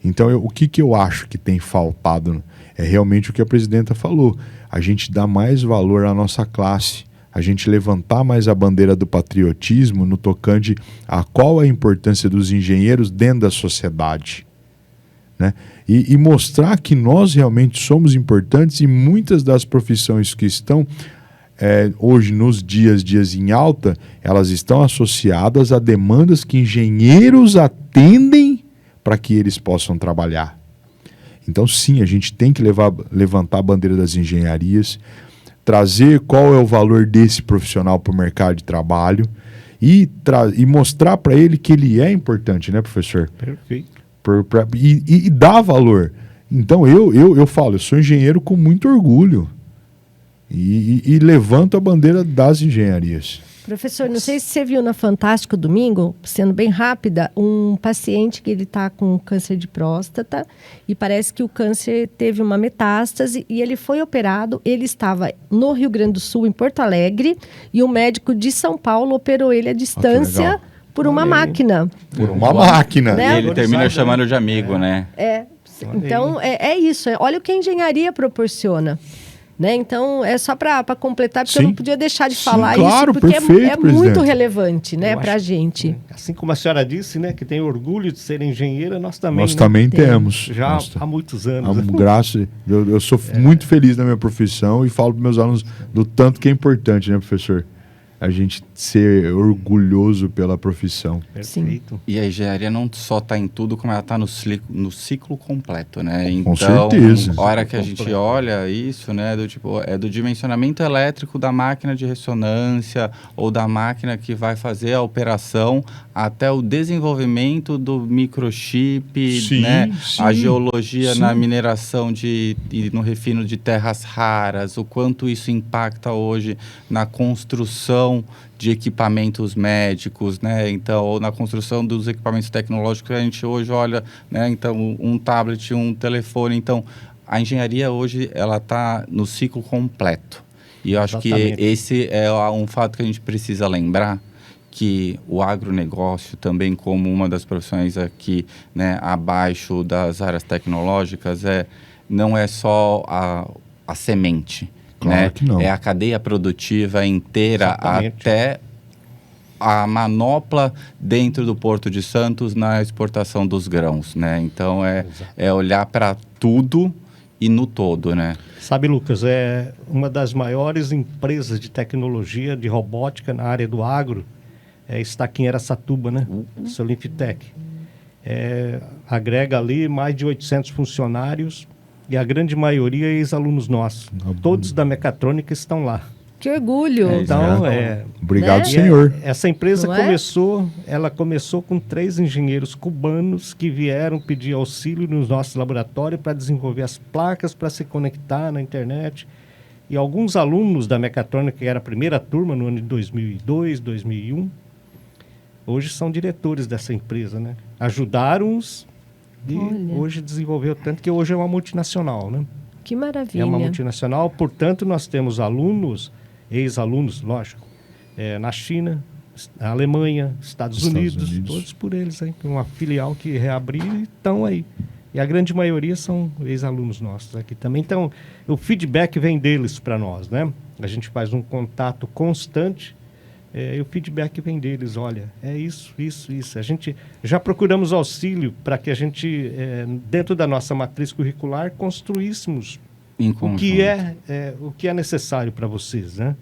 Então, o que eu acho que tem faltado é realmente o que a presidenta falou. A gente dá mais valor à nossa classe, a gente levantar mais a bandeira do patriotismo no tocante a qual é a importância dos engenheiros dentro da sociedade, né? E mostrar que nós realmente somos importantes e muitas das profissões que estão hoje nos dias em alta, elas estão associadas a demandas que engenheiros atendem para que eles possam trabalhar. Então, sim, a gente tem que levantar a bandeira das engenharias, trazer qual é o valor desse profissional para o mercado de trabalho e mostrar para ele que ele é importante, né, professor? Perfeito. E dar valor. Então, eu falo, eu sou engenheiro com muito orgulho. E levanto a bandeira das engenharias. Professor, não sei se você viu na Fantástico domingo, sendo bem rápida, um paciente que ele está com câncer de próstata e parece que o câncer teve uma metástase e ele foi operado. Ele estava no Rio Grande do Sul, em Porto Alegre, e um médico de São Paulo operou ele à distância por uma máquina. Por uma máquina. Né? E ele termina chamando de amigo, né? Então, é isso. Olha o que a engenharia proporciona. Né? Então, é só para completar, porque eu não podia deixar de falar claro, isso, porque perfeito, é muito relevante, né, para a acho, gente. Assim como a senhora disse, né, que tem orgulho de ser engenheira, nós também. Nós também temos. Já há muitos anos. Graças, eu sou muito feliz na minha profissão e falo para meus alunos do tanto que é importante, né, professor? A gente ser orgulhoso pela profissão. Perfeito. E a engenharia não só está em tudo, como ela está no ciclo completo, né? Com então, certeza. a hora que a gente olha isso, né, do dimensionamento elétrico da máquina de ressonância ou da máquina que vai fazer a operação até o desenvolvimento do microchip, né? A geologia na mineração e no refino de terras raras, o quanto isso impacta hoje na construção de equipamentos médicos, né? Então, ou na construção dos equipamentos tecnológicos que a gente hoje olha, né? Então, um tablet, um telefone. Então, a engenharia hoje, ela está no ciclo completo. E eu acho que esse é um fato que a gente precisa lembrar, que o agronegócio também, como uma das profissões aqui, né, abaixo das áreas tecnológicas, não é só a semente. Claro, né? que não. É a cadeia produtiva inteira. Exatamente. Até a manopla dentro do Porto de Santos na exportação dos grãos, né? Então, é olhar para tudo e no todo, né? Sabe, Lucas, é uma das maiores empresas de tecnologia, de robótica na área do agro, está aqui em Araçatuba, né? Solinfitec. Agrega ali mais de 800 funcionários, e a grande maioria é ex-alunos nossos. Todos da mecatrônica estão lá. Que orgulho! Então, obrigado, senhor. Essa empresa começou com 3 engenheiros cubanos que vieram pedir auxílio nos nossos laboratórios para desenvolver as placas para se conectar na internet. E alguns alunos da mecatrônica, que era a primeira turma no ano de 2002, 2001, hoje são diretores dessa empresa, né? Ajudaram-os. E hoje desenvolveu tanto que hoje é uma multinacional, né? Que maravilha. É uma multinacional, portanto, nós temos alunos, ex-alunos, lógico, na China, na Alemanha, Estados Unidos, todos por eles, hein? Uma filial que reabriu e estão aí. E a grande maioria são ex-alunos nossos aqui também. Então, o feedback vem deles para nós, né? A gente faz um contato constante. E o feedback vem deles, olha, é isso. A gente já procuramos auxílio para que a gente, dentro da nossa matriz curricular, construíssemos o que é necessário para vocês, né?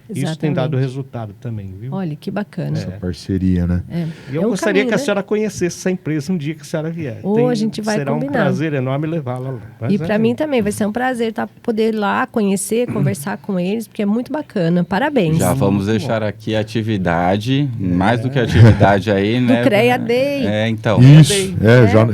Isso tem dado resultado também, viu? Olha, que bacana. Essa parceria, né? E eu gostaria que a senhora conhecesse essa empresa um dia que a senhora vier. A gente vai será combinar. Um prazer enorme levá-la lá. E para mim também vai ser um prazer poder ir lá, conhecer, conversar com eles, porque é muito bacana. Parabéns. Já vamos deixar aqui a atividade, mais do que atividade aí, né? Do CREA Day. Então. Isso,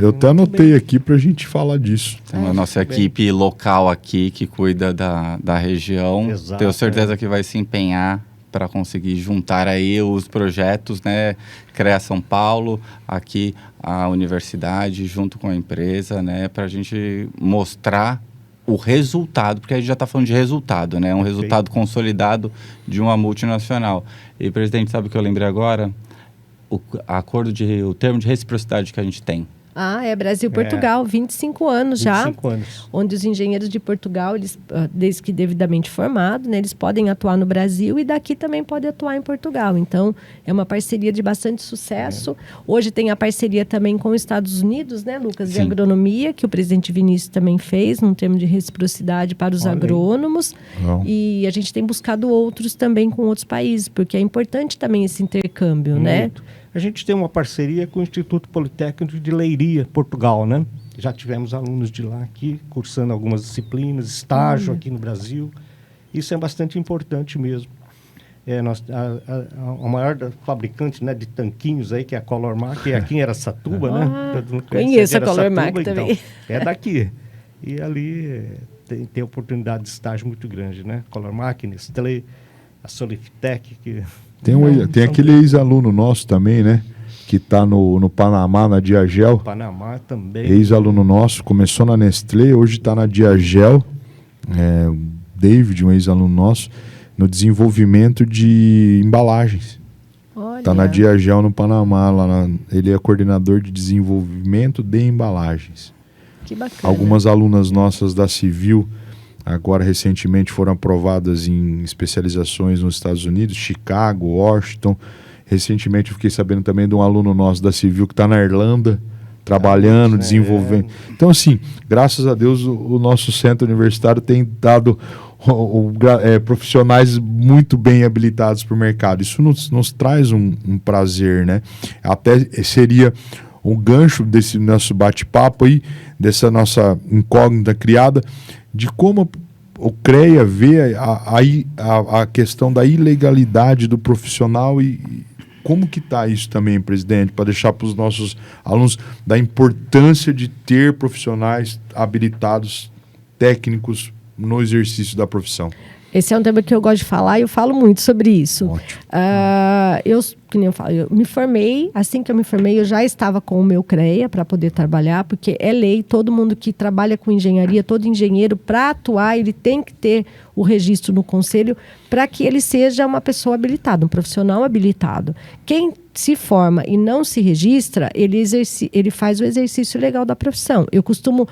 eu até anotei aqui para a gente falar disso. Então, a nossa equipe local aqui, que cuida da região, tenho certeza que vai se empenhar para conseguir juntar aí os projetos, né? CREA São Paulo, aqui a universidade, junto com a empresa, né? Para a gente mostrar o resultado, porque a gente já está falando de resultado, né? Um resultado consolidado de uma multinacional. E, presidente, sabe o que eu lembrei agora? O termo de reciprocidade que a gente tem. Brasil-Portugal, 25 anos já. 25 anos. Onde os engenheiros de Portugal, eles, desde que devidamente formados, né, eles podem atuar no Brasil e daqui também podem atuar em Portugal. Então, é uma parceria de bastante sucesso. Hoje tem a parceria também com os Estados Unidos, né, Lucas, de agronomia, que o presidente Vinícius também fez, num termo de reciprocidade para os agrônomos. E a gente tem buscado outros também com outros países, porque é importante também esse intercâmbio, né? A gente tem uma parceria com o Instituto Politécnico de Leiria, Portugal, né? Já tivemos alunos de lá aqui, cursando algumas disciplinas, estágio aqui no Brasil. Isso é bastante importante mesmo. A maior fabricante, né, de tanquinhos aí, que é a Colormark, que é aqui em Araçatuba, né? Conheço a Colormark também. Então, é daqui. E ali tem oportunidade de estágio muito grande, né? Colormark, Nestlé, a Soliftec, que... Tem aquele ex-aluno nosso também, né? Que está no Panamá, na Diagel. Panamá também. Ex-aluno nosso, começou na Nestlé, hoje está na Diagel. O David, um ex-aluno nosso, no desenvolvimento de embalagens. Está na Diagel, no Panamá. Ele é coordenador de desenvolvimento de embalagens. Que bacana. Algumas alunas nossas da Civil... Agora, recentemente, foram aprovadas em especializações nos Estados Unidos, Chicago, Washington. Recentemente, eu fiquei sabendo também de um aluno nosso da Civil que está na Irlanda, trabalhando, desenvolvendo. Então, assim, graças a Deus, o nosso centro universitário tem dado profissionais muito bem habilitados para o mercado. Isso nos traz um prazer, né? Até seria um gancho desse nosso bate-papo aí, dessa nossa incógnita criada, de como o CREA vê a questão da ilegalidade do profissional e como que está isso também, presidente, para deixar para os nossos alunos da importância de ter profissionais habilitados, técnicos, no exercício da profissão. Esse é um tema que eu gosto de falar e eu falo muito sobre isso. Ótimo. Eu me formei, assim que eu me formei, eu já estava com o meu CREA para poder trabalhar, porque é lei, todo mundo que trabalha com engenharia, todo engenheiro, para atuar, ele tem que ter o registro no conselho para que ele seja uma pessoa habilitada, um profissional habilitado. Quem se forma e não se registra, ele faz o exercício legal da profissão. Eu costumo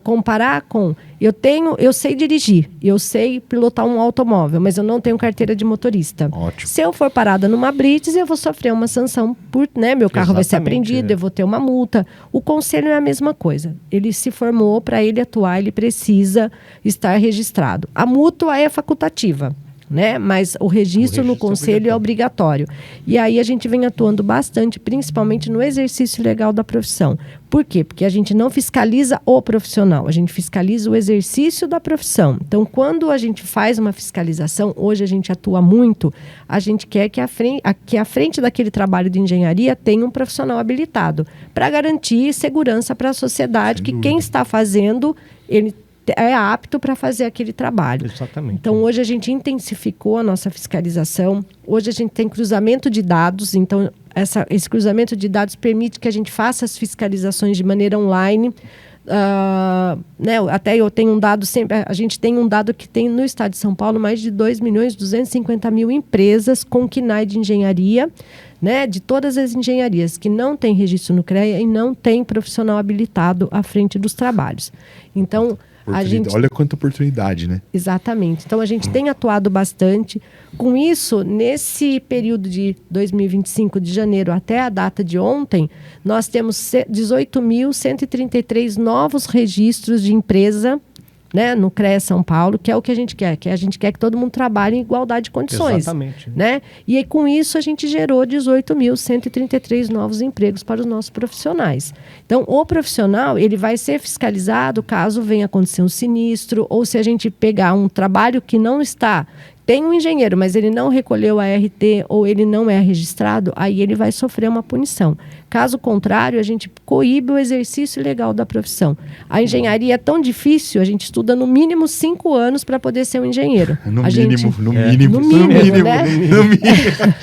comparar com... Eu sei dirigir, eu sei pilotar um automóvel, mas eu não tenho carteira de motorista. Ótimo. Se eu for parada numa blitz, eu vou sofrer uma sanção por, né, meu carro vai ser apreendido, eu vou ter uma multa. O conselho é a mesma coisa. Ele se formou, para ele atuar, ele precisa estar registrado. A mútua é facultativa, né? Mas o registro no conselho é obrigatório. E aí a gente vem atuando bastante, principalmente no exercício legal da profissão. Por quê? Porque a gente não fiscaliza o profissional, a gente fiscaliza o exercício da profissão. Então, quando a gente faz uma fiscalização, hoje a gente atua muito, a gente quer que à frente daquele trabalho de engenharia tenha um profissional habilitado, para garantir segurança para a sociedade, que quem está fazendo, ele é apto para fazer aquele trabalho. Exatamente. Então, hoje a gente intensificou a nossa fiscalização. Hoje a gente tem cruzamento de dados. Então, esse cruzamento de dados permite que a gente faça as fiscalizações de maneira online. Né, até eu tenho um dado sempre. A gente tem um dado que tem no estado de São Paulo mais de 2.250.000 empresas com KNAI de engenharia, né, de todas as engenharias que não tem registro no CREA e não tem profissional habilitado à frente dos trabalhos. Então, olha quanta oportunidade, né? Exatamente. Então, a gente tem atuado bastante. Com isso, nesse período de 2025, de janeiro até a data de ontem, nós temos 18.133 novos registros de empresa né, no CREA São Paulo, que é o que a gente quer, que a gente quer que todo mundo trabalhe em igualdade de condições. Exatamente. Né? E aí, com isso, a gente gerou 18.133 novos empregos para os nossos profissionais. Então, o profissional, ele vai ser fiscalizado caso venha acontecer um sinistro, ou se a gente pegar um trabalho que não está... Tem um engenheiro, mas ele não recolheu a RT ou ele não é registrado, aí ele vai sofrer uma punição. Caso contrário, a gente coíbe o exercício legal da profissão. A engenharia é tão difícil, a gente estuda no mínimo 5 anos para poder ser um engenheiro. No mínimo, né? No mínimo.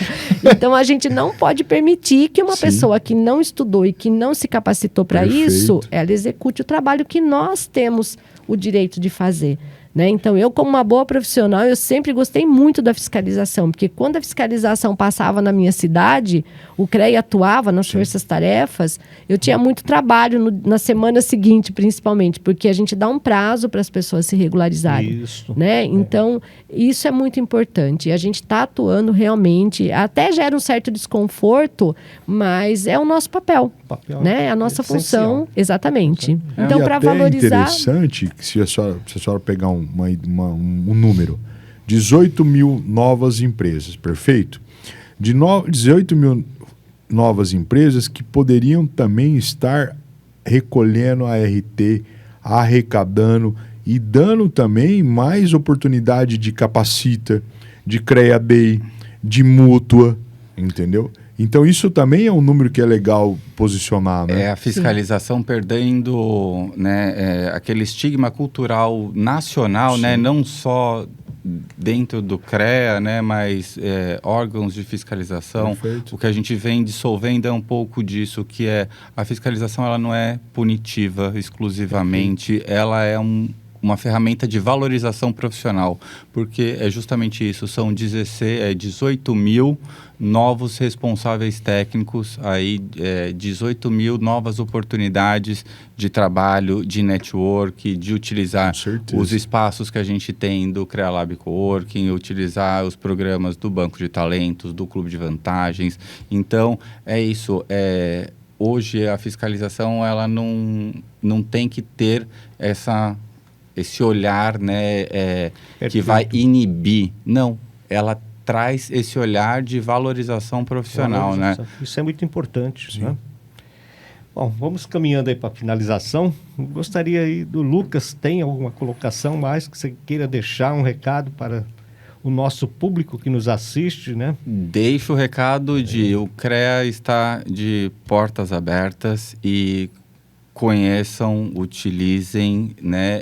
Então, a gente não pode permitir que uma pessoa que não estudou e que não se capacitou para isso, ela execute o trabalho que nós temos o direito de fazer. Né? Então, eu, como uma boa profissional, eu sempre gostei muito da fiscalização, porque quando a fiscalização passava na minha cidade, o CREA atuava nas forças-tarefas, eu tinha muito trabalho na semana seguinte, principalmente, porque a gente dá um prazo para as pessoas se regularizarem. Isso. Né? Então, isso é muito importante. A gente está atuando realmente, até gera um certo desconforto, mas é o nosso papel. Né? É a nossa função, exatamente. Então, para valorizar... É interessante que se a senhora pegar um número, 18 mil novas empresas, perfeito? 18 mil novas empresas que poderiam também estar recolhendo a RT, arrecadando e dando também mais oportunidade de capacita, de CREA Day, de mútua, entendeu? Então, isso também é um número que é legal posicionar, né? É a fiscalização perdendo, né, aquele estigma cultural nacional, né, não só dentro do CREA, né, mas órgãos de fiscalização. Perfeito. O que a gente vem dissolvendo é um pouco disso, que é a fiscalização, ela não é punitiva exclusivamente, ela é uma ferramenta de valorização profissional, porque é justamente isso, são 18 mil novos responsáveis técnicos, aí 18 mil novas oportunidades de trabalho, de network, de utilizar os espaços que a gente tem do CREA Lab Coworking, utilizar os programas do Banco de Talentos, do Clube de Vantagens. Então, é isso, hoje a fiscalização ela não tem que ter esse olhar, né, que vai inibir. Não, ela traz esse olhar de valorização profissional, né? Isso é muito importante, né? Bom, vamos caminhando aí para a finalização. Gostaria aí do Lucas, tem alguma colocação mais que você queira deixar, um recado para o nosso público que nos assiste, né? Deixo o recado de o CREA está de portas abertas e conheçam, utilizem, né?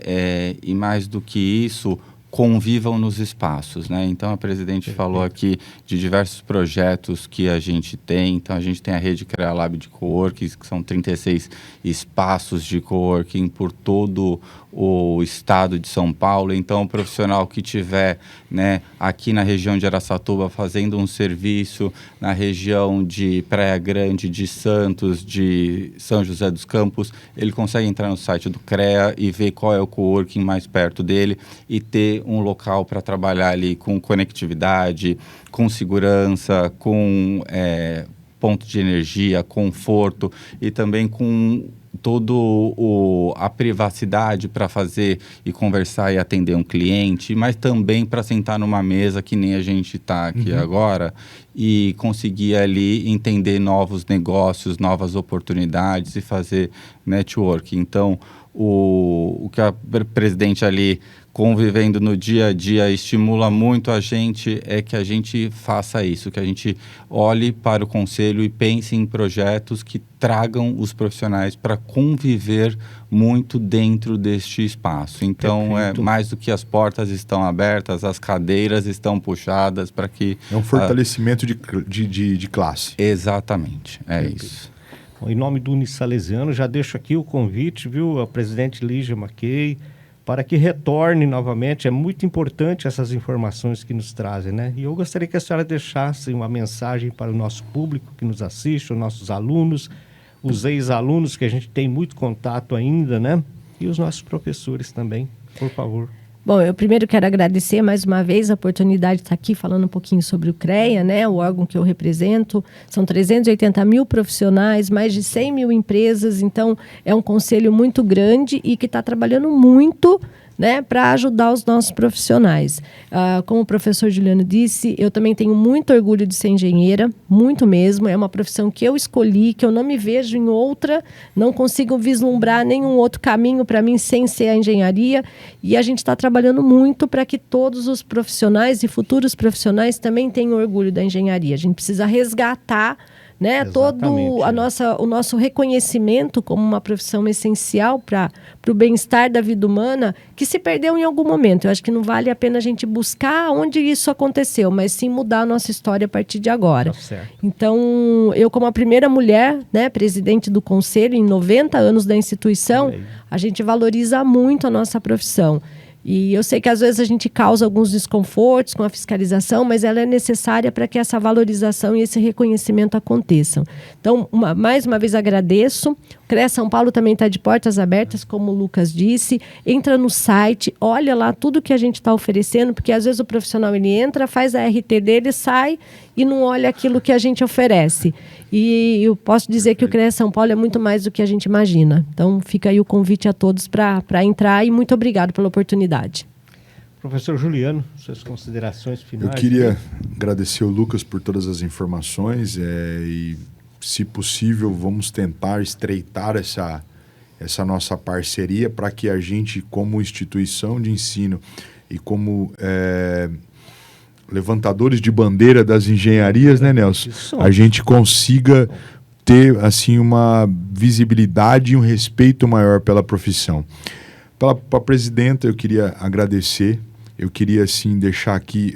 E mais do que isso, convivam nos espaços, né? Então, a presidente falou aqui de diversos projetos que a gente tem. Então, a gente tem a rede CREA Lab de Coworking, que são 36 espaços de coworking por todo o estado de São Paulo. Então, o profissional que tiver, né, aqui na região de Araçatuba fazendo um serviço, na região de Praia Grande, de Santos, de São José dos Campos, ele consegue entrar no site do CREA e ver qual é o coworking mais perto dele e ter um local para trabalhar ali com conectividade, com segurança, com ponto de energia, conforto e também com toda a privacidade para fazer e conversar e atender um cliente, mas também para sentar numa mesa que nem a gente está aqui agora e conseguir ali entender novos negócios, novas oportunidades e fazer network. Então, o que a presidente ali convivendo no dia a dia estimula muito a gente é que a gente faça isso, que a gente olhe para o conselho e pense em projetos que tragam os profissionais para conviver muito dentro deste espaço. Então, mais do que as portas estão abertas, as cadeiras estão puxadas para que... É um fortalecimento de classe. Exatamente, isso. Bom, em nome do Unisalesiano, já deixo aqui o convite, viu, a presidente Lígia Mackey, para que retorne novamente. É muito importante essas informações que nos trazem, né? E eu gostaria que a senhora deixasse uma mensagem para o nosso público que nos assiste, os nossos alunos, os ex-alunos, que a gente tem muito contato ainda, né? E os nossos professores também, por favor. Bom, eu primeiro quero agradecer mais uma vez a oportunidade de estar aqui falando um pouquinho sobre o CREA, né? O órgão que eu represento. São 380 mil profissionais, mais de 100 mil empresas. Então, é um conselho muito grande e que está trabalhando muito, né, para ajudar os nossos profissionais. Como o professor Juliano disse, eu também tenho muito orgulho de ser engenheira, muito mesmo. É uma profissão que eu escolhi, que eu não me vejo em outra, não consigo vislumbrar nenhum outro caminho para mim sem ser a engenharia. E a gente está trabalhando muito para que todos os profissionais e futuros profissionais também tenham orgulho da engenharia. A gente precisa resgatar, né, todo o nosso reconhecimento como uma profissão essencial para o bem-estar da vida humana, que se perdeu em algum momento. Eu acho que não vale a pena a gente buscar onde isso aconteceu, mas sim mudar a nossa história a partir de agora. Tá certo. Então, eu como a primeira mulher, né, presidente do conselho em 90 anos da instituição, a gente valoriza muito a nossa profissão. E eu sei que às vezes a gente causa alguns desconfortos com a fiscalização, mas ela é necessária para que essa valorização e esse reconhecimento aconteçam. Então, mais uma vez agradeço. O CREA São Paulo também está de portas abertas, como o Lucas disse. Entra no site, olha lá tudo que a gente está oferecendo, porque às vezes o profissional ele entra, faz a RT dele, sai e não olha aquilo que a gente oferece. E eu posso dizer que o CREA São Paulo é muito mais do que a gente imagina. Então, fica aí o convite a todos para entrar e muito obrigado pela oportunidade. Professor Juliano, suas considerações finais. Eu queria agradecer o Lucas por todas as informações e, se possível, vamos tentar estreitar essa nossa parceria para que a gente, como instituição de ensino e como levantadores de bandeira das engenharias, né, Nelson? A gente consiga ter assim uma visibilidade e um respeito maior pela profissão. Para a presidenta, eu queria agradecer. Eu queria, assim, deixar aqui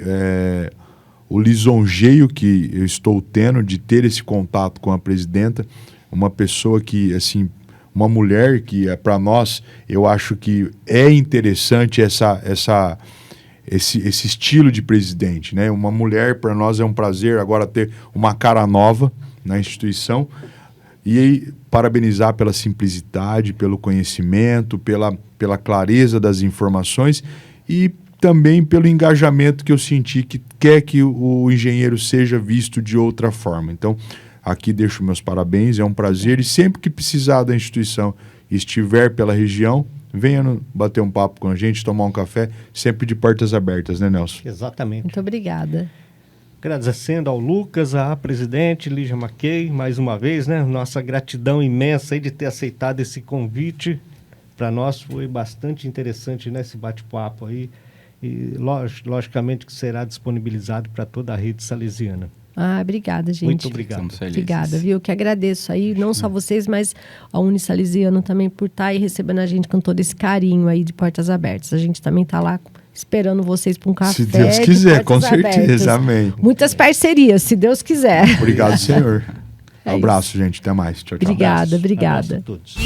o lisonjeio que eu estou tendo de ter esse contato com a presidenta. Uma pessoa que, assim, uma mulher que, para nós, eu acho que é interessante esse estilo de presidente, né? Uma mulher, para nós, é um prazer agora ter uma cara nova na instituição. E aí, parabenizar pela simplicidade, pelo conhecimento, pela clareza das informações e também pelo engajamento que eu senti, que quer que o engenheiro seja visto de outra forma. Então, aqui deixo meus parabéns, é um prazer. E sempre que precisar da instituição e estiver pela região, venha bater um papo com a gente, tomar um café, sempre de portas abertas, né, Nelson? Exatamente. Muito obrigada. Agradecendo ao Lucas, à presidente Lígia Mackey, mais uma vez, né? Nossa gratidão imensa aí de ter aceitado esse convite. Para nós foi bastante interessante, né, esse bate-papo aí. E logicamente que será disponibilizado para toda a rede salesiana. Obrigada, gente. Muito obrigado. Obrigada, viu? Que agradeço aí, não só vocês, mas a Unisalesiano também por estar aí recebendo a gente com todo esse carinho aí de portas abertas. A gente também está lá esperando vocês para um café. Se Deus quiser, com certeza. Amém. Muitas parcerias, se Deus quiser. Obrigado, Senhor. Abraço, gente. Até mais. Tchau, tchau. Obrigada. Abraço a todos.